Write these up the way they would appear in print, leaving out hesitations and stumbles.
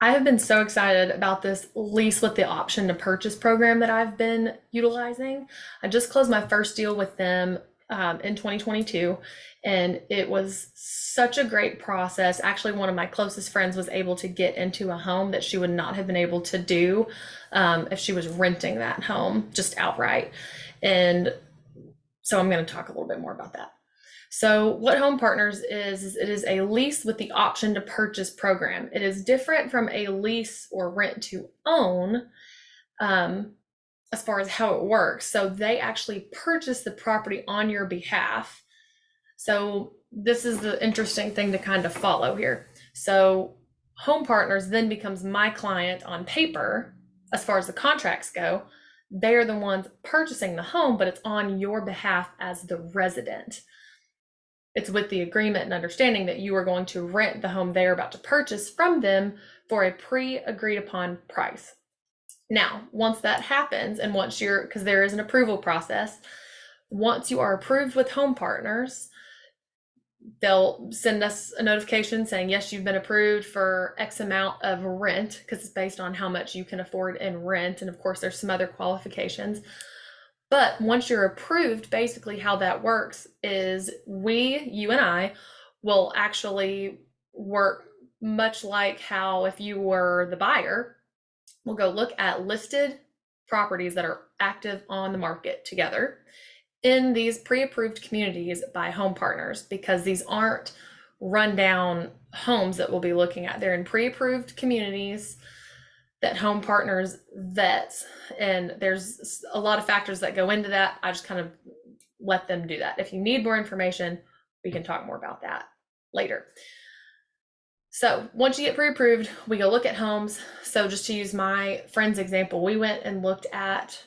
I have been so excited about this lease with the option to purchase program that I've been utilizing. I just closed my first deal with them in 2022, and it was such a great process. Actually, one of my closest friends was able to get into a home that she would not have been able to do if she was renting that home just outright. And so I'm going to talk a little bit more about that. So, what Home Partners is it is a lease with the option to purchase program. It is different from a lease or rent to own um, as far as how it works. So, they actually purchase the property on your behalf. So, this is the interesting thing to kind of follow here. So, Home Partners then becomes my client on paper as far as the contracts go. They're the ones purchasing the home, but it's on your behalf as the resident. It's with the agreement and understanding that you are going to rent the home they're about to purchase from them for a pre-agreed upon price. Now, once that happens, and once you're, because there is an approval process, once you are approved with Home Partners, they'll send us a notification saying, yes, you've been approved for X amount of rent, because it's based on how much you can afford in rent. And of course, there's some other qualifications. But once you're approved, basically how that works is you and I, will actually work much like how if you were the buyer, we'll go look at listed properties that are active on the market together in these pre-approved communities by Home Partners, because these aren't rundown homes that we'll be looking at. They're in pre-approved communities that Home Partners vets, and there's a lot of factors that go into that. I just kind of let them do that. If you need more information, we can talk more about that later. So once you get pre-approved, we go look at homes. So just to use my friend's example, we went and looked at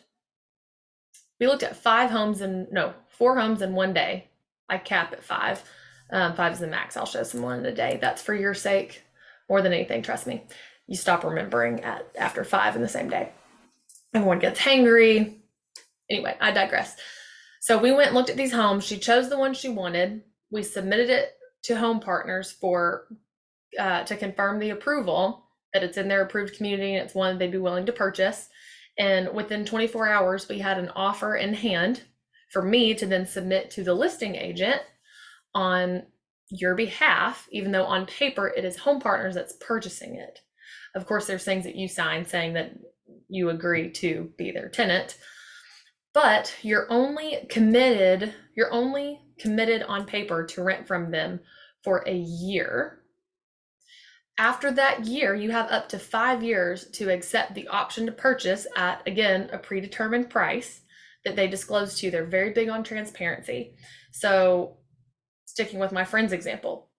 4 homes in one day. I cap at 5. 5 is the max. I'll show someone in a day. That's for your sake more than anything, trust me. You stop remembering after 5 in the same day. Everyone gets hangry. Anyway, I digress. So we went and looked at these homes. She chose the one she wanted. We submitted it to Home Partners for to confirm the approval that it's in their approved community and it's one they'd be willing to purchase. And within 24 hours, we had an offer in hand for me to then submit to the listing agent on your behalf, even though on paper it is Home Partners that's purchasing it. Of course, there's things that you sign saying that you agree to be their tenant, but you're only committed on paper to rent from them for a year. After that year, you have up to 5 years to accept the option to purchase at, again, a predetermined price that they disclose to you. They're very big on transparency. So, sticking with my friend's example,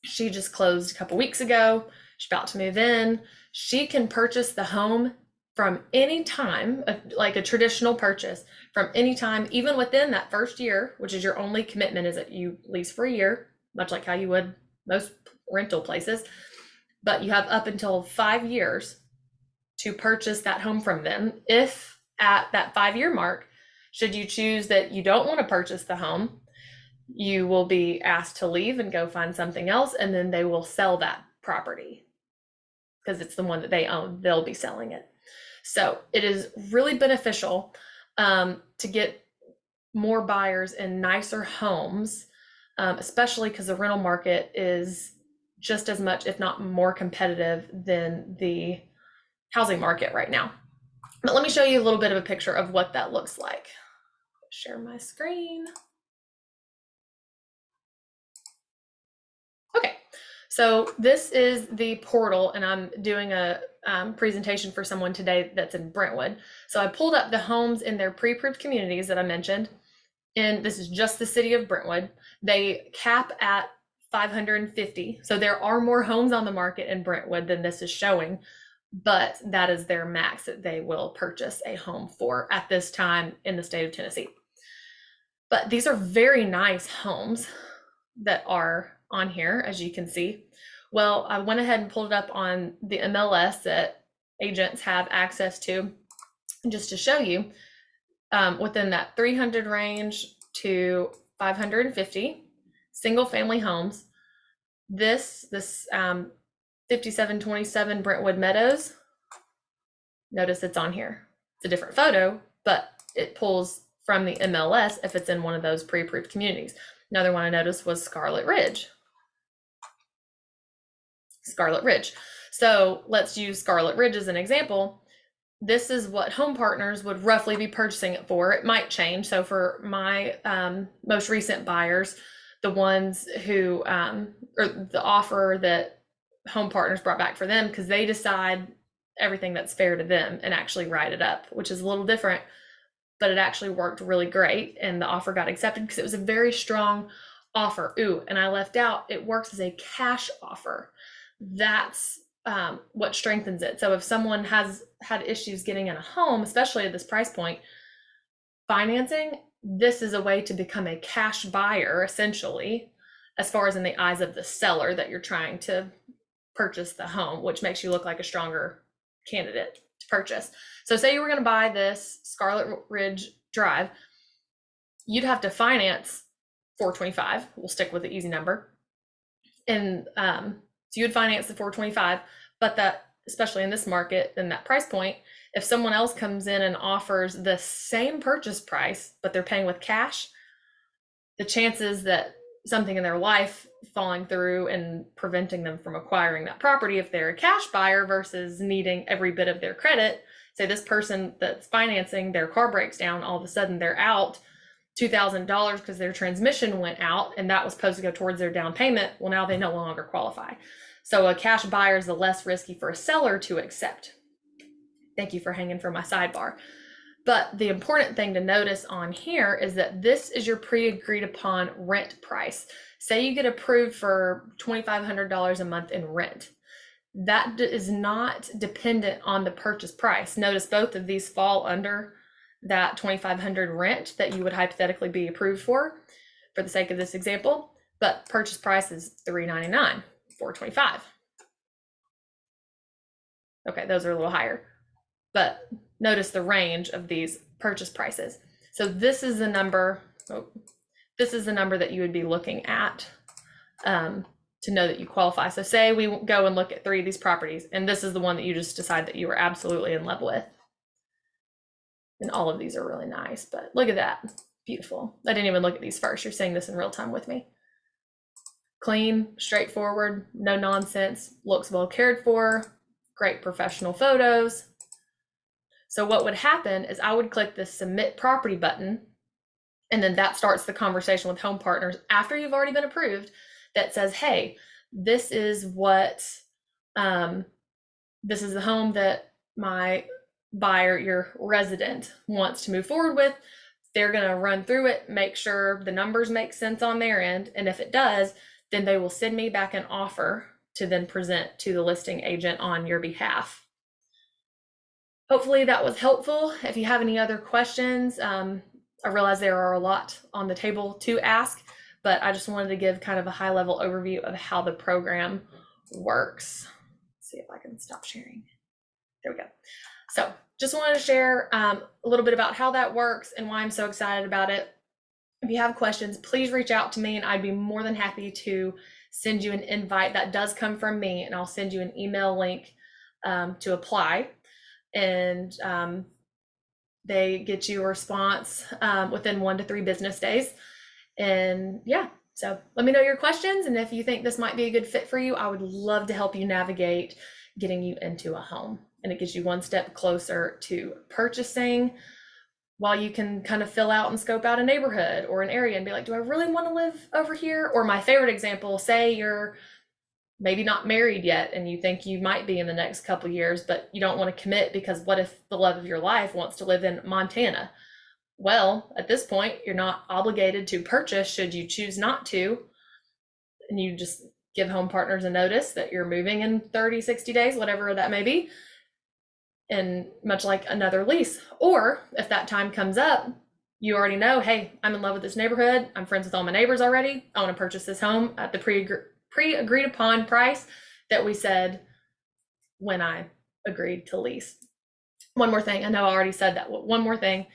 she just closed a couple weeks ago. She's about to move in. She can purchase the home from any time, like a traditional purchase, from any time, even within that first year, which is your only commitment, is that you lease for a year, much like how you would most rental places. But you have up until 5 years to purchase that home from them. If at that 5-year mark, should you choose that you don't want to purchase the home, you will be asked to leave and go find something else, and then they will sell that property because it's the one that they own. They'll be selling it. So it is really beneficial to get more buyers in nicer homes, especially because the rental market is just as much, if not more competitive than the housing market right now. But let me show you a little bit of a picture of what that looks like. Share my screen. Okay, so this is the portal, and I'm doing a presentation for someone today that's in Brentwood. So I pulled up the homes in their pre-approved communities that I mentioned, and this is just the city of Brentwood. They cap at 550. So there are more homes on the market in Brentwood than this is showing, but that is their max that they will purchase a home for at this time in the state of Tennessee. But these are very nice homes that are on here, as you can see. Well, I went ahead and pulled it up on the MLS that agents have access to, just to show you within that 300 range to 550 single family homes. This 5727 Brentwood Meadows. Notice it's on here. It's a different photo, but it pulls from the MLS if it's in one of those pre-approved communities. Another one I noticed was Scarlet Ridge. Scarlet Ridge. So let's use Scarlet Ridge as an example. This is what Home Partners would roughly be purchasing it for. It might change. So for my most recent buyers, the ones who, or the offer that Home Partners brought back for them, because they decide everything that's fair to them and actually write it up, which is a little different, but it actually worked really great. And the offer got accepted because it was a very strong offer. Ooh, and I left out, it works as a cash offer. That's what strengthens it. So if someone has had issues getting in a home, especially at this price point, financing, this is a way to become a cash buyer, essentially, as far as in the eyes of the seller that you're trying to purchase the home, which makes you look like a stronger candidate to purchase. So say you were going to buy this Scarlet Ridge Drive, you'd have to finance 425. We'll stick with the easy number. And so you would finance the 425, but that, especially in this market and that price point, if someone else comes in and offers the same purchase price, but they're paying with cash, the chances that something in their life falling through and preventing them from acquiring that property, if they're a cash buyer versus needing every bit of their credit, say this person that's financing, their car breaks down, all of a sudden they're out $2,000 because their transmission went out and that was supposed to go towards their down payment. Well, now they no longer qualify. So a cash buyer is less risky for a seller to accept. Thank you for hanging for my sidebar. But the important thing to notice on here is that this is your pre-agreed upon rent price. Say you get approved for $2,500 a month in rent. That is not dependent on the purchase price. Notice both of these fall under that $2,500 rent that you would hypothetically be approved for the sake of this example, but purchase price is $399, $425. Okay, those are a little higher, but notice the range of these purchase prices. So this is the number, this is the number that you would be looking at to know that you qualify. So say we go and look at 3 of these properties, and this is the one that you just decide that you were absolutely in love with. And all of these are really nice, but look at that. Beautiful. I didn't even look at these first. You're seeing this in real time with me. Clean, straightforward, no nonsense, looks well cared for, great professional photos. So what would happen is I would click the submit property button, and then that starts the conversation with Home Partners after you've already been approved that says, hey, this is what, this is the home that my buyer, your resident, wants to move forward with. They're going to run through it, make sure the numbers make sense on their end. And if it does, then they will send me back an offer to then present to the listing agent on your behalf. Hopefully that was helpful. If you have any other questions, I realize there are a lot on the table to ask, but I just wanted to give kind of a high level overview of how the program works. Let's see if I can stop sharing. There we go. So just wanted to share a little bit about how that works and why I'm so excited about it. If you have questions, please reach out to me and I'd be more than happy to send you an invite. That does come from me, and I'll send you an email link to apply. And they get you a response within 1 to 3 business days. And yeah, so let me know your questions. And if you think this might be a good fit for you, I would love to help you navigate getting you into a home. And it gets you one step closer to purchasing, while you can kind of fill out and scope out a neighborhood or an area and be like, do I really want to live over here? Or my favorite example, say you're maybe not married yet and you think you might be in the next couple of years, but you don't want to commit because what if the love of your life wants to live in Montana? Well, at this point, you're not obligated to purchase should you choose not to. And you just give Home Partners a notice that you're moving in 30, 60 days, whatever that may be. And much like another lease, or if that time comes up, you already know, hey, I'm in love with this neighborhood. I'm friends with all my neighbors already. I want to purchase this home at the pre-agreed upon price that we said when I agreed to lease. One more thing, I know I already said that. One more thing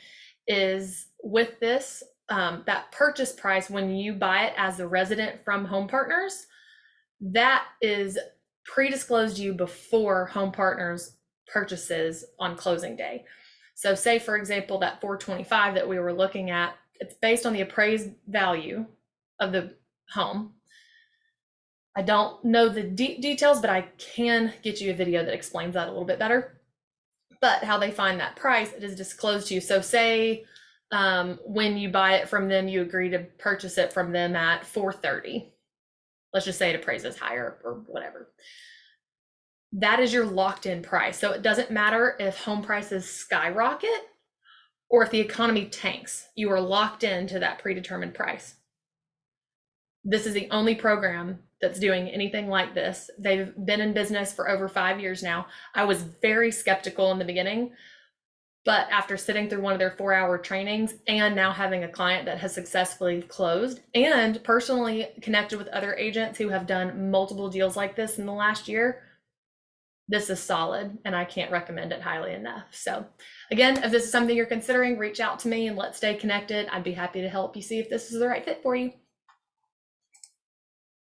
is with this, that purchase price, when you buy it as a resident from Home Partners, that is pre-disclosed you before home partners purchases on closing day. So say, for example, that 425 that we were looking at, it's based on the appraised value of the home. I don't know the details, but I can get you a video that explains that a little bit better. But how they find that price, it is disclosed to you. So say when you buy it from them, you agree to purchase it from them at 430. Let's just say it appraises higher or whatever. That is your locked in price. So it doesn't matter if home prices skyrocket or if the economy tanks, you are locked into that predetermined price. This is the only program that's doing anything like this. They've been in business for over 5 years now. I was very skeptical in the beginning, but after sitting through one of their 4-hour trainings and now having a client that has successfully closed and personally connected with other agents who have done multiple deals like this in the last year, this is solid and I can't recommend it highly enough. So again, if this is something you're considering, reach out to me and let's stay connected. I'd be happy to help you see if this is the right fit for you.